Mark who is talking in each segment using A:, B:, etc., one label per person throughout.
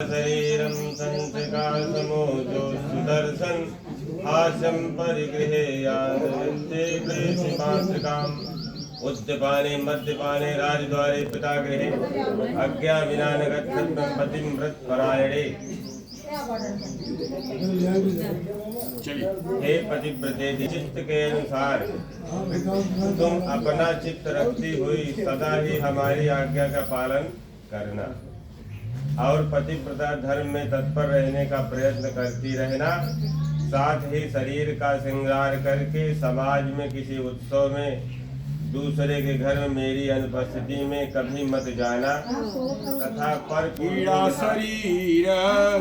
A: शरीरं संस्कारसमोजो सुदर्शन हास्यं परिगृहेयाते क्लेशमात्रकाम् उद्यपाने मद्यपाने राजद्वारे पितागृहे अज्ञा विना न गच्छतं पतिव्रतपरायणे। हे पतिव्रते चित्त के अनुसार तुम अपना चित्त रखती हुई सदा ही हमारी आज्ञा का पालन करना और पतिव्रता धर्म में तत्पर रहने का प्रयत्न करती रहना। साथ ही शरीर का श्रृंगार करके समाज में किसी उत्सव में दूसरे के घर में मेरी अनुपस्थिति में कभी मत जाना तथा पर
B: पीड़ा शरीर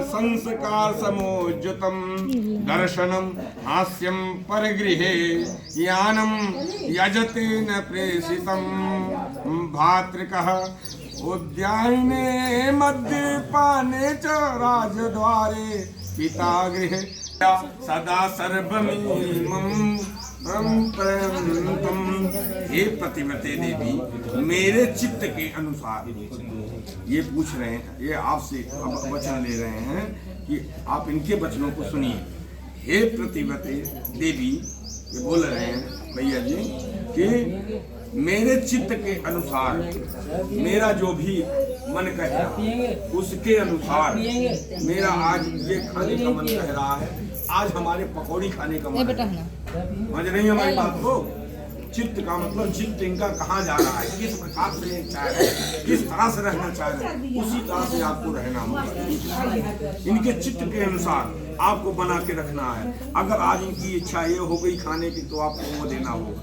B: संस्कार समोज्जुतम दर्शनम हास्यम परगृहे यानम यजते न प्रेषितम भातृकः उद्याने मद्यपाने च राजद्वारे पितागृहे सदा सर्वमिमं हे पतिव्रते देवी, मेरे चित्त के अनुसार ये पूछ रहे हैं, ये आपसे अब वचन ले रहे हैं कि आप इनके वचनों को सुनिए। हे पतिव्रते देवी, ये बोल रहे हैं भैया जी कि मेरे चित्त के अनुसार मेरा जो भी मन कह रहा है उसके अनुसार मेरा आज ये खाने का मन कह रहा है, आज हमारे पकौड़ी खाने का मन है। समझ नहीं हमारी बात को? चित्त का मतलब चित्त इनका कहाँ जा रहा है, किस प्रकार से चाह रहे हैं, किस तरह से रहना चाह रहे हैं, उसी तरह से आपको रहना होगा। इनके चित्त के अनुसार आपको बना के रखना है। अगर आज इनकी इच्छा ये हो गई खाने की तो आपको वो देना होगा।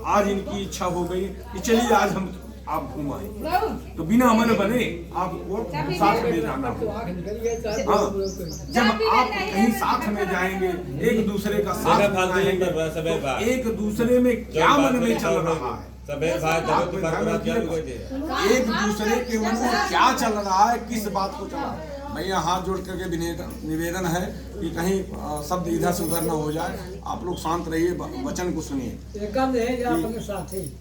B: आज इनकी इच्छा हो गई कि चलिए आज हम आप घुमाएं, तो बिना मन बने आपको साथ में जाना होगा। हाँ, जब आप कहीं साथ में जाएंगे, एक दूसरे का साथ बनाएंगे, तो एक दूसरे में क्या मन में चल रहा है, एक दूसरे के मन में क्या चल रहा है, किस बात को चल रहा है। भैया हाथ जोड़ करके निवेदन है कि कहीं शब्द इधर से उधर न हो जाए। आप लोग शांत रहिए, वचन को सुनिए।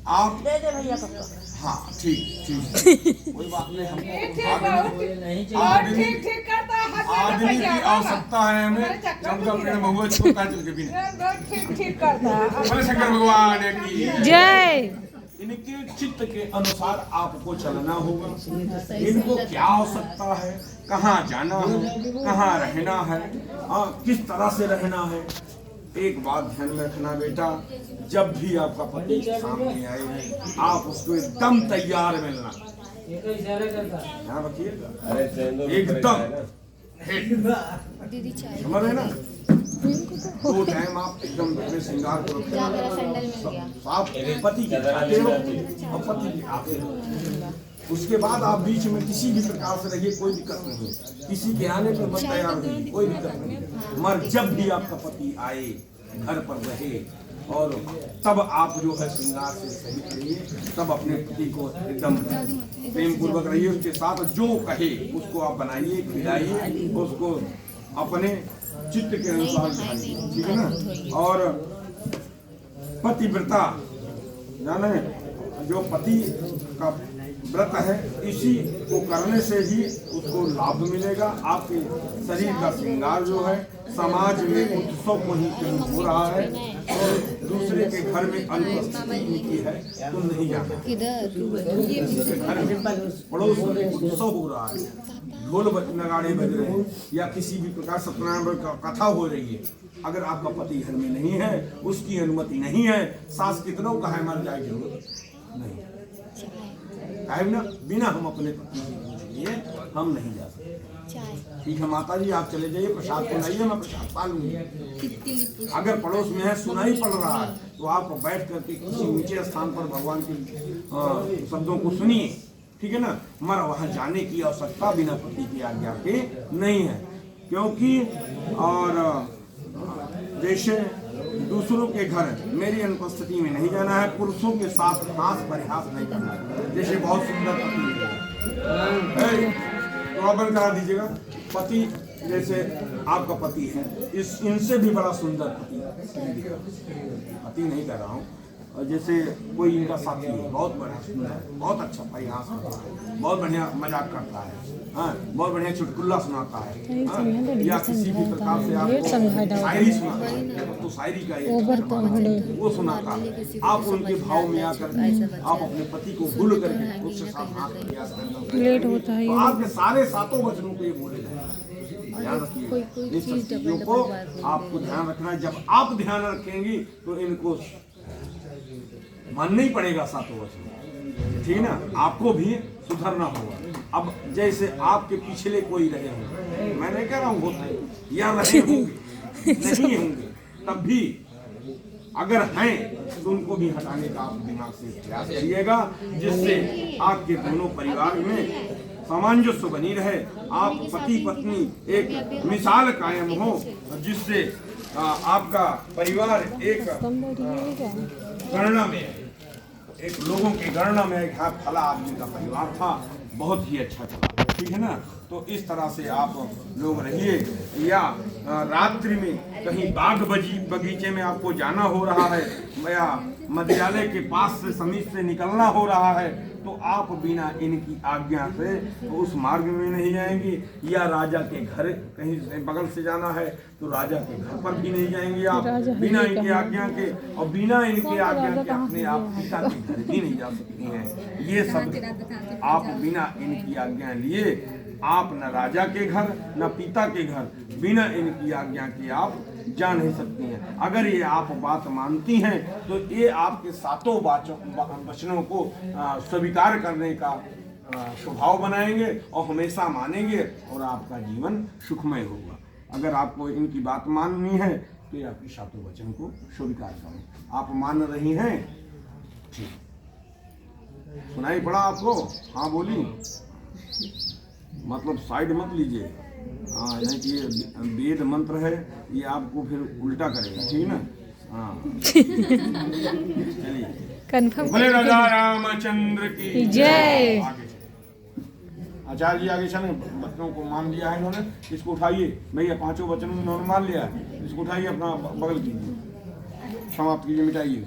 B: आप हाँ ठीक कोई बात नहीं। हमको आदमी की आवश्यकता है, हमें चमका पेड़ महुआ छोटा चल के भी शंकर भगवान की जय। इनके चित्त के अनुसार आपको चलना होगा। इनको क्या आवश्यकता है, कहाँ जाना है, कहाँ रहना है, किस तरह से रहना है। एक बात ध्यान में रखना बेटा, जब भी आपका पति सामने आए आप उसको एकदम तैयार मिलना। ध्यान रखिएगा, एकदम समझ रहे ना। दो टाइम आप एकदम अपने श्रृंगार को साफ पति के खाते हो और पति के खाते हो। उसके बाद आप बीच में किसी भी प्रकार से रहिए, कोई दिक्कत नहीं है। किसी के आने पर मत तैयार रहिए, कोई दिक्कत नहीं है। मगर जब भी आपका पति आए घर पर रहे और तब आप जो है श्रृंगार से सहित रहिए, तब अपने पति को एकदम प्रेम पूर्वक रहिए। उसके साथ जो कहे उसको आप बनाइए, खिलाइए, उसको अपने चित्त के अनुसार, ठीक है ना। और पतिव्रता जाने जो पति का व्रत है, इसी को करने से ही उसको लाभ मिलेगा। आपके शरीर का श्रृंगार जो है समाज में उत्सव को ही हो रहा है और दूसरे के घर में अनुपस्थिति इनकी है तो नहीं जाना। घर में पड़ोस में उत्सव हो रहा है, ढोल नगाड़े बज रहे हैं या किसी भी प्रकार सत्यनारायण कथा हो रही है, अगर आपका पति घर में नहीं है, उसकी अनुमति नहीं है, सास कितनों का है मर जाएगी नहीं टाइम ना, बिना हम अपने पति के लिए हम नहीं जा सकते। ठीक है माता जी, आप चले जाइए, प्रसाद को लाइए, मैं प्रसाद पालूंगी। अगर पड़ोस में है, सुनाई पड़ रहा है, तो आप बैठ करके किसी ऊंचे स्थान पर भगवान के शब्दों को सुनिए, ठीक है ना। मगर वहाँ जाने की आवश्यकता बिना पति की आज्ञा के नहीं है, क्योंकि और जैसे दूसरों के घर मेरी अनुपस्थिति में नहीं जाना है, पुरुषों के साथ हास परिहास नहीं करना है। जैसे बहुत सुंदर पति है, तो बंद करा दीजिएगा। पति जैसे आपका पति है, इनसे भी बड़ा सुंदर पति नहीं कर रहा हूँ, जैसे कोई इनका साथी है, बहुत बड़ा सुंदर, बहुत अच्छा परिहास करता है, बहुत बढ़िया मजाक करता है, हाँ, बहुत बढ़िया चुटकुल्ला सुनाता है, हाँ, या किसी भी प्रकार से आपको शायरी सुनाता है, तो शायरी का वो सुनाता है। आप उनके भाव में आकर आप अपने पति को भूल करके उसके साथ हाथ प्रयास करना तो आपके सारे सातों वचनों को ये बोले जाएंगे। ध्यान रखिए इस सब चीजों को आपको ध्यान रखना है। जब आप ध्यान रखेंगी तो इनको मानना ही पड़ेगा सातों वचन, ठीक है ना। आपको भी सुधरना होगा। अब जैसे आपके पिछले कोई रहे होंगे, मैं नहीं कह रहा हूँ होते या रहे होंगे नहीं होंगे, तब भी अगर हैं तो उनको भी हटाने का आप दिमाग से प्रयास करिएगा, जिससे आपके दोनों परिवार में सामंजस्य बनी रहे, आप पति पत्नी एक मिसाल कायम हो, जिससे आपका परिवार एक गणना में, एक लोगों की गणना में एक हाथ फला आदमी का परिवार था, बहुत ही अच्छा था, ठीक है ना। तो इस तरह से आप लोग रहिए। या रात्रि में कहीं बाग बगीचे में आपको जाना हो रहा है, या मध्यालय के पास से समीप से निकलना हो रहा है, तो आप बिना इनकी आज्ञा से तो उस मार्ग में नहीं जाएंगे। या राजा के घर कहीं से बगल से जाना है तो राजा के घर पर भी नहीं जाएंगे आप बिना इनकी आज्ञा के, और बिना इनकी आज्ञा के अपने आप पिता के घर भी नहीं जा सकती हैं। ये सब आप बिना इनकी आज्ञा लिए आप न राजा के घर न पिता के घर बिना इनकी आज्ञा के आप जा नहीं सकती हैं। अगर ये आप बात मानती हैं तो ये आपके सातों वचनों को स्वीकार करने का स्वभाव बनाएंगे और हमेशा मानेंगे, और आपका जीवन सुखमय होगा। अगर आपको इनकी बात माननी है तो ये आपके सातों वचन को स्वीकार करें। आप मान रही हैं? ठीक, सुनाई पड़ा आपको? हाँ बोली, मतलब साइड मत लीजिए। हाँ, यानी कि ये वेद मंत्र है, ये आपको फिर उल्टा करेगा, ठीक है ना। हाँ चलिए,
C: कन्फर्म
B: बोले राजा रामचंद्र की
C: जय।
B: आचार्य जी आगे चले, बच्चों को मान लिया है इन्होंने, इसको उठाइए भैया, पांचों वचनों इन्होंने मान लिया है, इसको उठाइए अपना बगल कीजिए, समाप्त कीजिए, मिटाइए।